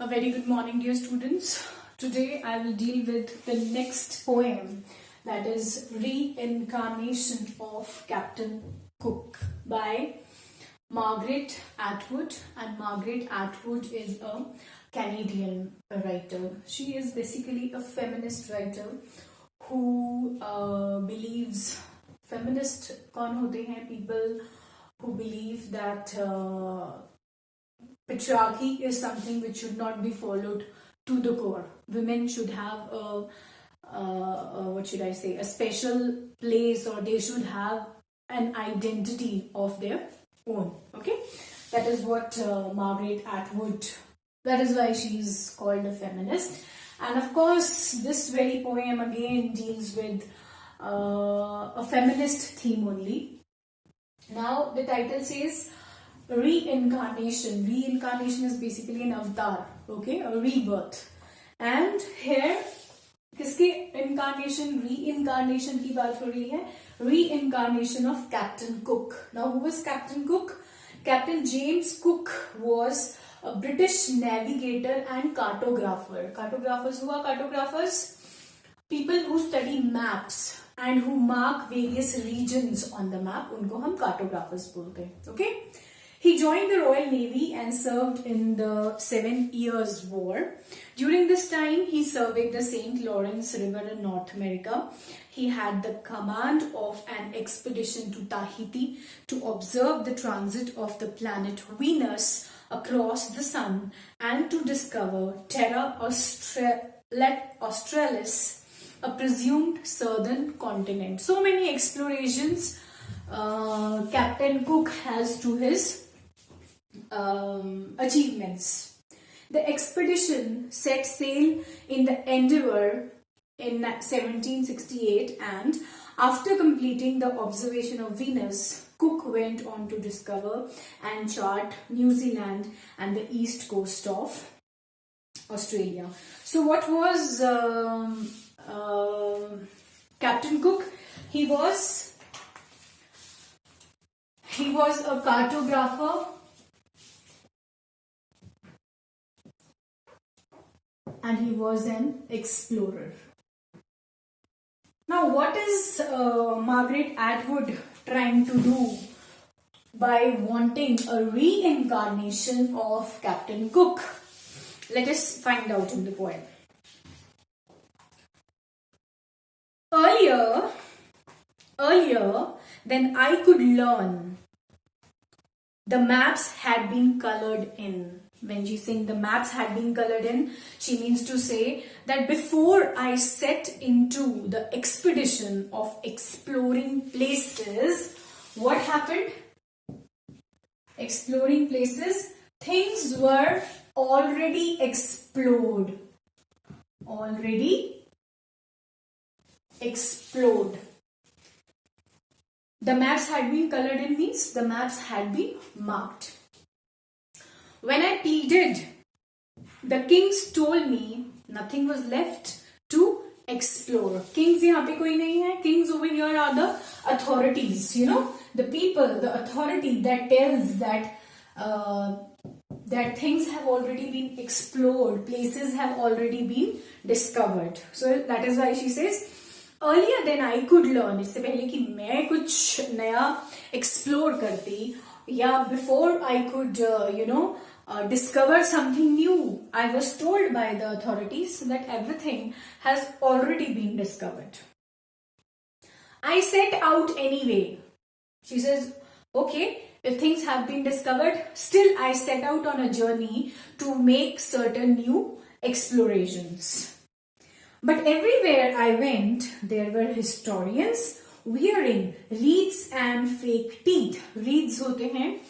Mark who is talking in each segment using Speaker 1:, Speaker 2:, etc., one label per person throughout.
Speaker 1: A very good morning, dear students. Today I will deal with the next poem, that is Re-incarnation of Captain Cook by Margaret Atwood. And Margaret Atwood is a Canadian writer. She is basically a feminist writer who believes, feminist कौन होते हैं? People who believe that patriarchy is something which should not be followed to the core. Women should have a special place, or they should have an identity of their own. Okay, that is what Margaret Atwood, that is why she is called a feminist. And of course, this very poem again deals with a feminist theme only. Now the title says Re-incarnation. Re-incarnation is basically an avatar, okay, a rebirth. And here किसकी incarnation, re-incarnation की बात हो रही है? Re-incarnation of Captain Cook. Now who was Captain Cook? Captain James Cook was a British navigator and cartographer. Cartographers, who are cartographers? People who study maps and who mark various regions on the map. उनको हम cartographers बोलते हैं. Okay? He joined the Royal Navy and served in the 7 Years' War. During this time, he surveyed the St. Lawrence River in North America. He had the command of an expedition to Tahiti to observe the transit of the planet Venus across the sun and to discover Terra Australis, a presumed southern continent. So many explorations Captain Cook has to his achievements. The expedition set sail in the Endeavour in 1768, and after completing the observation of Venus, Cook went on to discover and chart New Zealand and the east coast of Australia. So what was Captain Cook? He was a cartographer and he was an explorer. Now, what is Margaret Atwood trying to do by wanting a reincarnation of Captain Cook? Let us find out in the poem. Earlier than I could learn, the maps had been colored in. When she's saying the maps had been colored in, she means to say that before I set into the expedition of exploring places, what happened? Exploring places, things were already explored. The maps had been colored in means the maps had been marked. When I pleaded, the kings told me nothing was left to explore. Kings यहाँ पे कोई नहीं है. Kings over here are the authorities, the people, the authority that tells that that things have already been explored, places have already been discovered. So that is why she says, earlier than I could learn, इससे पहले कि मैं कुछ नया explore करती, या before I could, discover something new, I was told by the authorities that everything has already been discovered. I set out anyway. She says, okay, if things have been discovered, still I set out on a journey to make certain new explorations. But everywhere I went, there were historians wearing reeds and fake teeth. Reeds होते हैं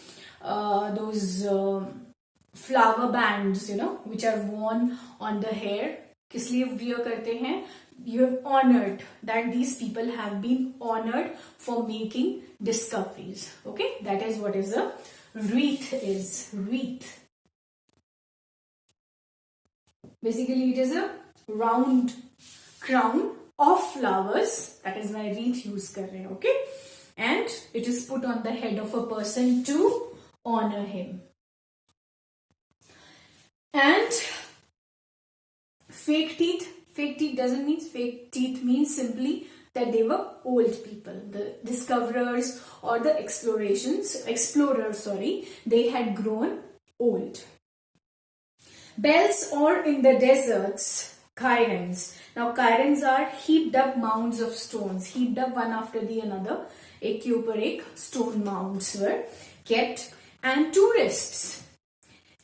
Speaker 1: those flower bands, which are worn on the hair. किस लिए wear करते हैं? You have honored that these people have been honored for making discoveries. Okay, that is what is a wreath is. Wreath. Basically, it is a round crown of flowers. That is why wreath use कर रहे हैं. Okay, and it is put on the head of a person to honor him. And doesn't mean fake teeth, means simply that they were old people. The discoverers or the explorers, they had grown old. Bells, or in the deserts, cairns. Now cairns are heaped up mounds of stones, heaped up one after the another. एक के ऊपर एक stone mounds were kept. And tourists.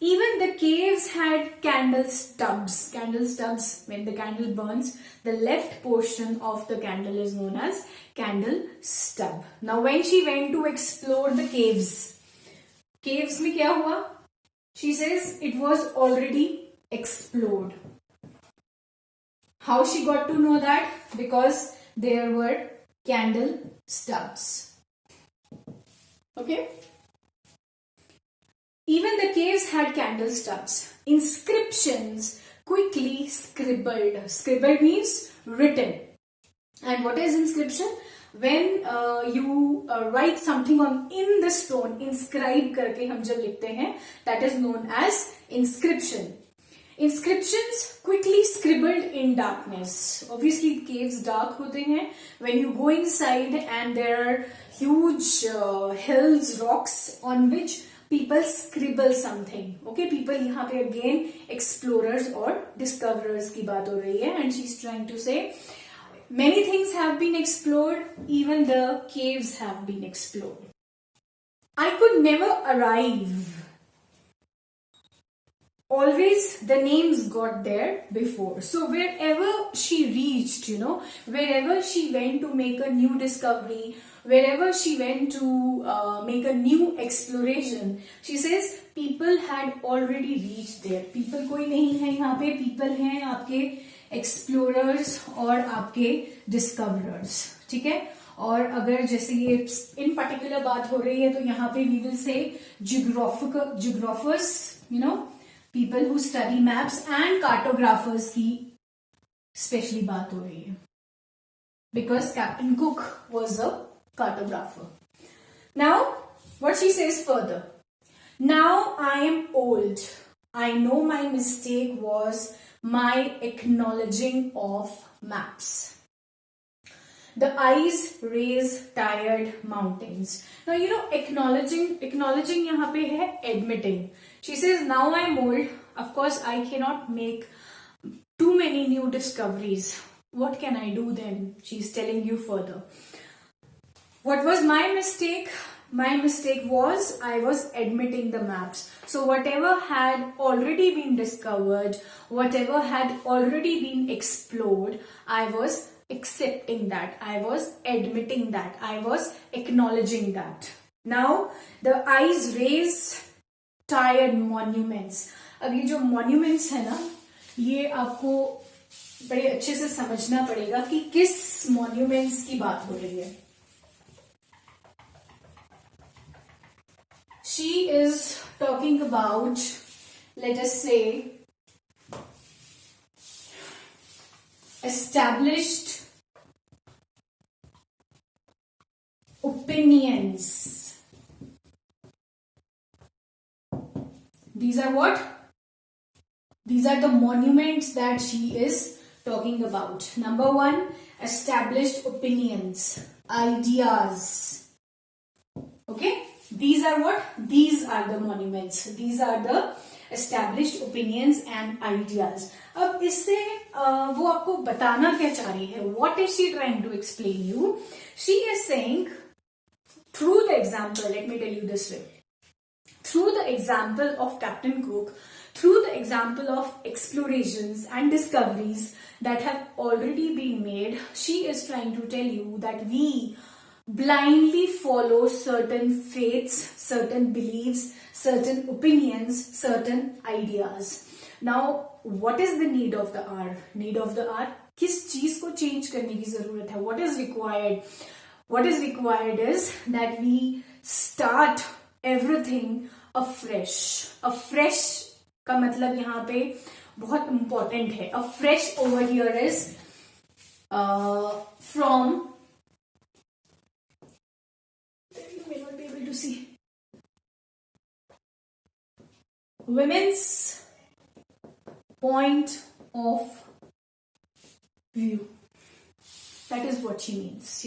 Speaker 1: Even the caves had candle stubs. Candle stubs, when the candle burns, the left portion of the candle is known as candle stub. Now when she went to explore the caves में क्या हुआ? She says it was already explored. How she got to know that? Because there were candle stubs. Okay? Even the caves had candle stubs. Inscriptions quickly scribbled. Scribbled means written. And what is inscription? When you write something on in the stone, inscribe करके हम जब लिखते हैं, that is known as inscription. Inscriptions quickly scribbled in darkness. Obviously, caves dark होते हैं. When you go inside and there are huge hills, rocks on which people scribble something. Okay, people यहाँ पे again explorers or discoverers की बात हो रही है, and she's trying to say many things have been explored, even the caves have been explored. I could never arrive. Always the names got there before. So wherever she reached, wherever she went to make a new discovery, wherever she went to make a new exploration, she says people had already reached there. People कोई नहीं है यहाँ पे, people हैं आपके explorers और आपके discoverers. ठीक है? और अगर जैसे ये in particular बात हो रही है तो यहाँ पे we will say geographers, people who study maps, and cartographers की specially बात हो रही है. Because Captain Cook was a cartographer. Now, what she says further. Now I am old. I know my mistake was my acknowledging of maps. The eyes raise tired mountains. Now, acknowledging यहाँ पे है admitting. She says, now I'm old. Of course, I cannot make too many new discoveries. What can I do then? She's telling you further. What was my mistake? My mistake was I was admitting the maps. So whatever had already been discovered, whatever had already been explored, I was accepting that. I was admitting that. I was acknowledging that. Now the eyes raise tired monuments. अब ये जो monuments है ना, ये आपको बड़े अच्छे से समझना पड़ेगा कि किस monuments की बात हो रही है. She is talking about, let us say, established opinions. These are what? These are the monuments that she is talking about. Number one, established opinions, ideas. Okay? These are what? These are the monuments. These are the established opinions and ideas. अब इससे वो आपको बताना क्या चाह रही है? What is she trying to explain you? She is saying, through the example, let me tell you this way. Through the example of Captain Cook, through the example of explorations and discoveries that have already been made, she is trying to tell you that we blindly follow certain faiths, certain beliefs, certain opinions, certain ideas. Now, what is the need of the hour? Need of the hour? किस चीज को change करने की जरूरत है? What is required? What is required is that we start everything afresh. Afresh का मतलब यहाँ पे बहुत important है. Afresh over here is from. To see women's point of view. That is what she means.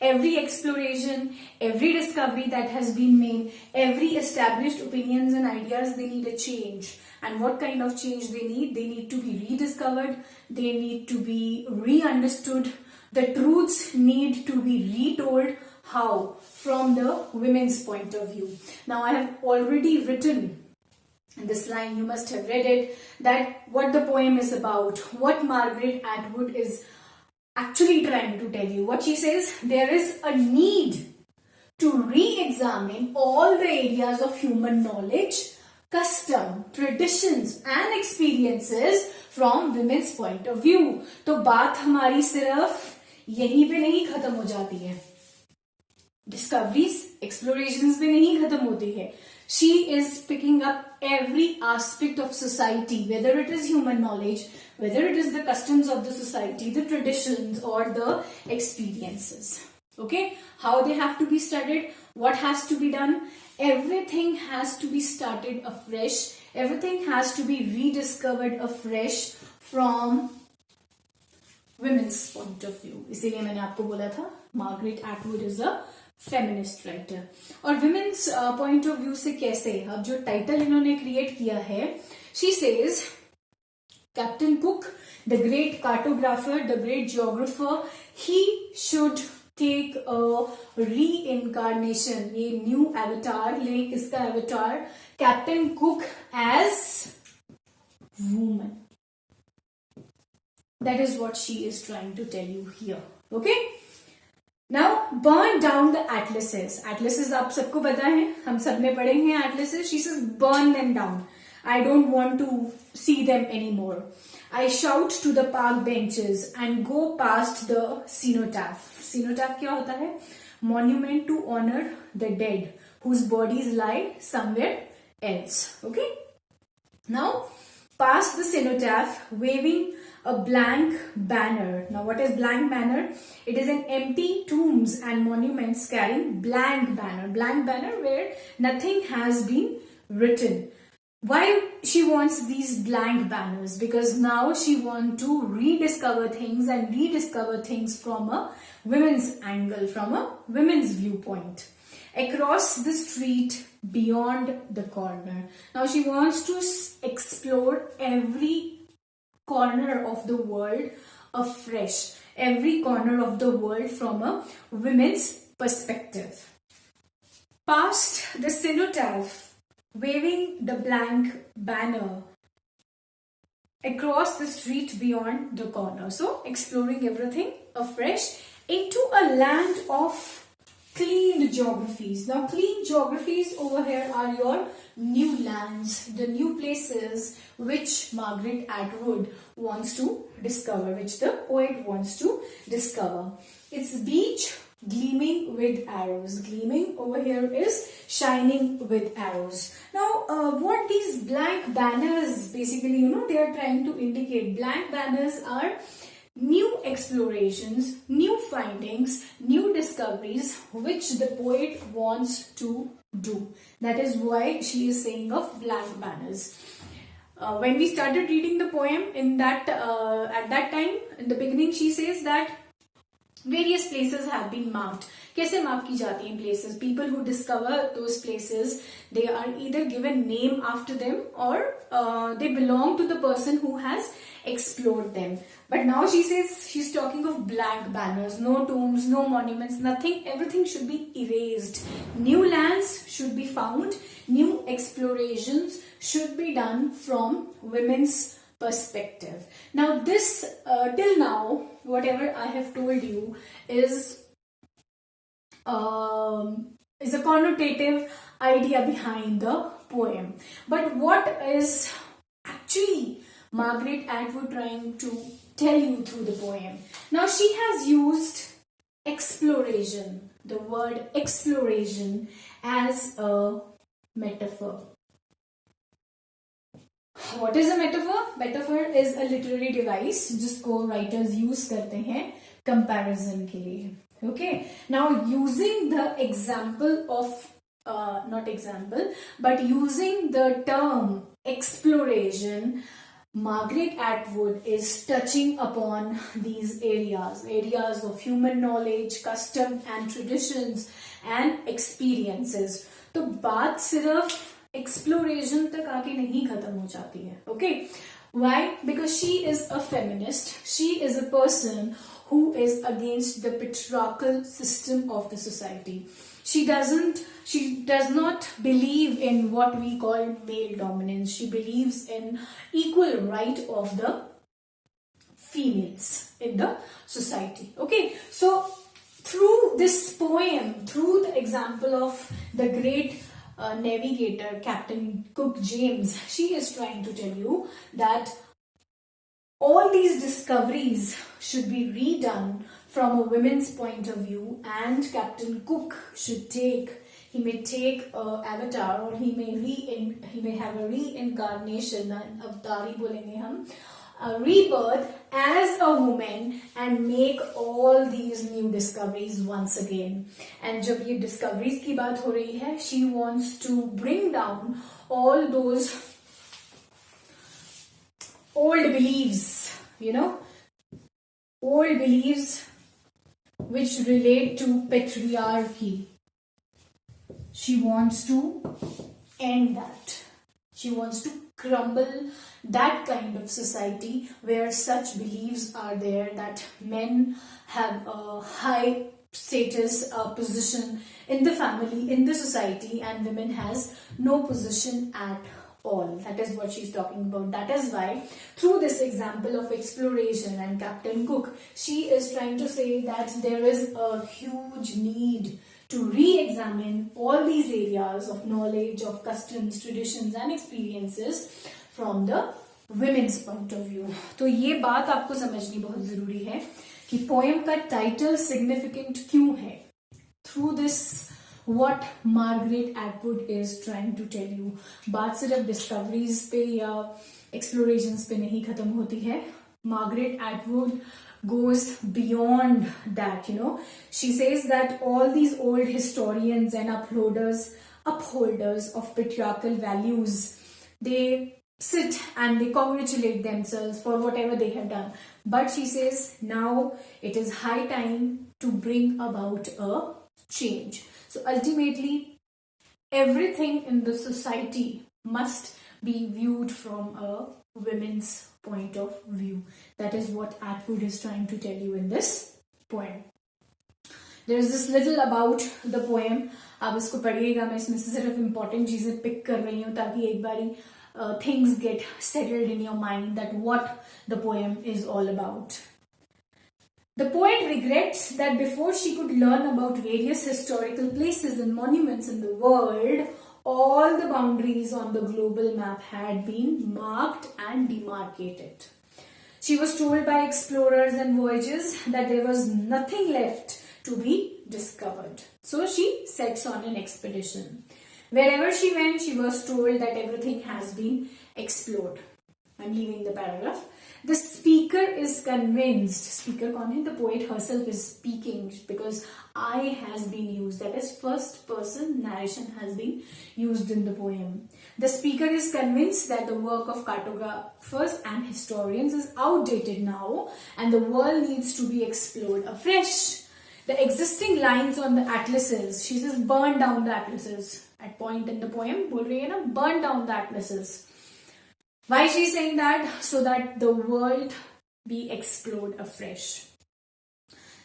Speaker 1: Every exploration, every discovery that has been made, every established opinions and ideas, they need a change. And what kind of change they need? They need to be rediscovered. They need to be re-understood. The truths need to be retold. How? From the women's point of view. Now, I have already written in this line, you must have read it, that what the poem is about, what Margaret Atwood is actually trying to tell you. What she says, there is a need to re-examine all the areas of human knowledge, custom, traditions and experiences from women's point of view. तो बात हमारी सिर्फ यहीं पे नहीं खत्म हो जाती है, discoveries, explorations में नहीं खत्म होती है. She is picking up every aspect of society, whether it is human knowledge, whether it is the customs of the society, the traditions or the experiences. Okay, how they have to be studied, what has to be done, everything has to be started afresh, everything has to be rediscovered afresh from women's point of view. इसीलिए मैंने आपको बोला था Margaret Atwood is a feminist writer. और women's point of view से कैसे, अब जो टाइटल इन्होंने क्रिएट किया है, she says Captain Cook, the great cartographer, the great geographer, he should take a reincarnation, a new avatar. ले किसका avatar? Captain Cook as woman. That is what she is trying to tell you here. Okay? Now, burn down the atlases. Atlases आप सबको पता है, हम सब ने पढ़े हैं atlases. She says, burn them down. I don't want to see them anymore. I shout to the park benches and go past the cenotaph. Cenotaph क्या होता है? Monument to honor the dead whose bodies lie somewhere else. Okay? Now, past the cenotaph, waving a blank banner. Now, what is blank banner? It is an empty tombs and monuments carrying blank banner. Blank banner where nothing has been written. Why she wants these blank banners? Because now she wants to rediscover things and rediscover things from a women's angle, from a women's viewpoint. Across the street, beyond the corner. Now she wants to explore every corner of the world afresh, every corner of the world from a women's perspective. Past the cenotaph, waving the blank banner, across the street beyond the corner. So exploring everything afresh into a land of clean geographies. Now, clean geographies over here are your new lands, the new places which Margaret Atwood wants to discover, which the poet wants to discover. It's beach gleaming with arrows. Gleaming over here is shining with arrows. Now, what these blank banners basically, they are trying to indicate. Blank banners are new explorations, new findings, new discoveries which the poet wants to do. That is why she is saying of blank banners. When we started reading the poem, at that time, in the beginning, she says that various places have been marked. कैसे mark की जाती हैं places? People who discover those places, they are either given name after them or they belong to the person who has explored them. But now she says she's talking of blank banners, no tombs, no monuments, nothing. Everything should be erased. New lands should be found. New explorations should be done from women's perspective. Now this, till now, whatever I have told you is a connotative idea behind the poem. But what is actually Margaret Atwood trying to tell you through the poem? Now she has used exploration, the word exploration, as a metaphor. What is a metaphor? Metaphor is a literary device जिसको writers use करते हैं comparison के लिए. Okay. Now using the example of not example, but using the term exploration, Margaret Atwood is touching upon these areas of human knowledge, custom and traditions and experiences. तो बात सिर्फ exploration तक आके नहीं खत्म हो जाती है, okay? Why? Because she is a feminist. She is a person who is against the patriarchal system of the society. She does not believe in what we call male dominance. She believes in equal right of the females in the society. Okay, so through this poem, through the example of the great navigator Captain Cook James, she is trying to tell you that all these discoveries should be redone from a women's point of view, and Captain Cook should he may take a avatar, or he may have a reincarnation, an avatar hi bolenge hum, a rebirth as a woman and make all these new discoveries once again. And jab ye discoveries ki baat ho rahi hai, she wants to bring down all those old beliefs, old beliefs which relate to patriarchy. She wants to end that. She wants to crumble that kind of society where such beliefs are there, that men have a high status, position in the family, in the society, and women has no position at all. That is what she's talking about. That is why through this example of exploration and Captain Cook, she is trying to say that there is a huge need to re-examine all these areas of knowledge, of customs, traditions and experiences from the women's point of view. तो ये बात आपको समझनी बहुत जरूरी है कि poem का टाइटल सिग्निफिकेंट क्यों है. Through this, what Margaret Atwood is trying to tell you. बात सिर्फ डिस्कवरीज पे या एक्सप्लोरेशंस पे नहीं खत्म होती है. Margaret Atwood goes beyond that, She says that all these old historians and upholders of patriarchal values, they sit and they congratulate themselves for whatever they have done. But she says now it is high time to bring about a change. So ultimately, everything in the society must be viewed from a women's point of view. That is what Atwood is trying to tell you in this poem. There is this little about the poem. आप इसको पढ़िएगा. मैं इसमें से सिर्फ important चीजें pick कर रही हूँ ताकि एक बारी things get settled in your mind that what the poem is all about. The poet regrets that before she could learn about various historical places and monuments in the world, all the boundaries on the global map had been marked and demarcated. She was told by explorers and voyagers that there was nothing left to be discovered. So she sets on an expedition. Wherever she went, she was told that everything has been explored. I'm leaving the paragraph. The speaker is convinced. Speaker kaun hai? The poet herself is speaking because I has been used. That is, first person narration has been used in the poem. The speaker is convinced that the work of cartographers and historians is outdated now and the world needs to be explored afresh. The existing lines on the atlases, she says, burn down the atlases. At point in the poem, bol rahi hai na, burn down the atlases. Why is she saying that? So that the world be explored afresh.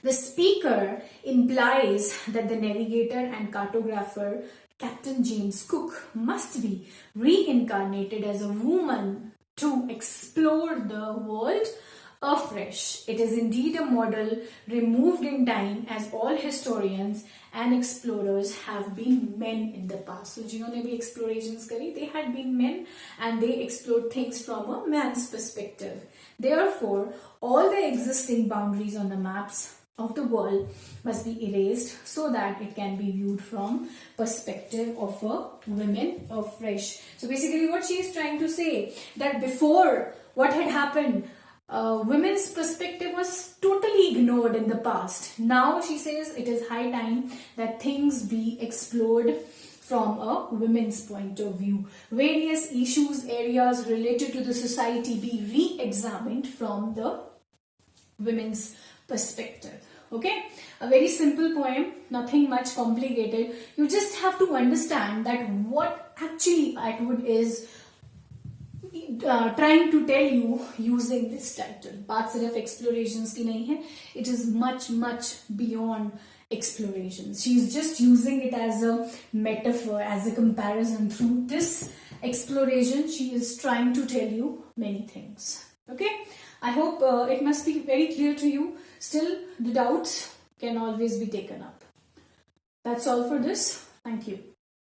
Speaker 1: The speaker implies that the navigator and cartographer Captain James Cook must be reincarnated as a woman to explore the world afresh. It is indeed a model removed in time, as all historians and explorers have been men in the past. So जिन्होंने भी explorations करी, they had been men and they explored things from a man's perspective. Therefore, all the existing boundaries on the maps of the world must be erased so that it can be viewed from perspective of a woman afresh. So basically what she is trying to say, that before what had happened, women's perspective was totally ignored in the past. Now she says it is high time that things be explored from a women's point of view. Various issues, areas related to the society be re-examined from the women's perspective. Okay, a very simple poem, nothing much complicated. You just have to understand that what actually Atwood is trying to tell you using this title. बात सिर्फ explorations की नहीं है. It is much beyond explorations. She is just using it as a metaphor, as a comparison. Through this exploration, she is trying to tell you many things. Okay, I hope it must be very clear to you. Still, the doubts can always be taken up. That's all for this. Thank you.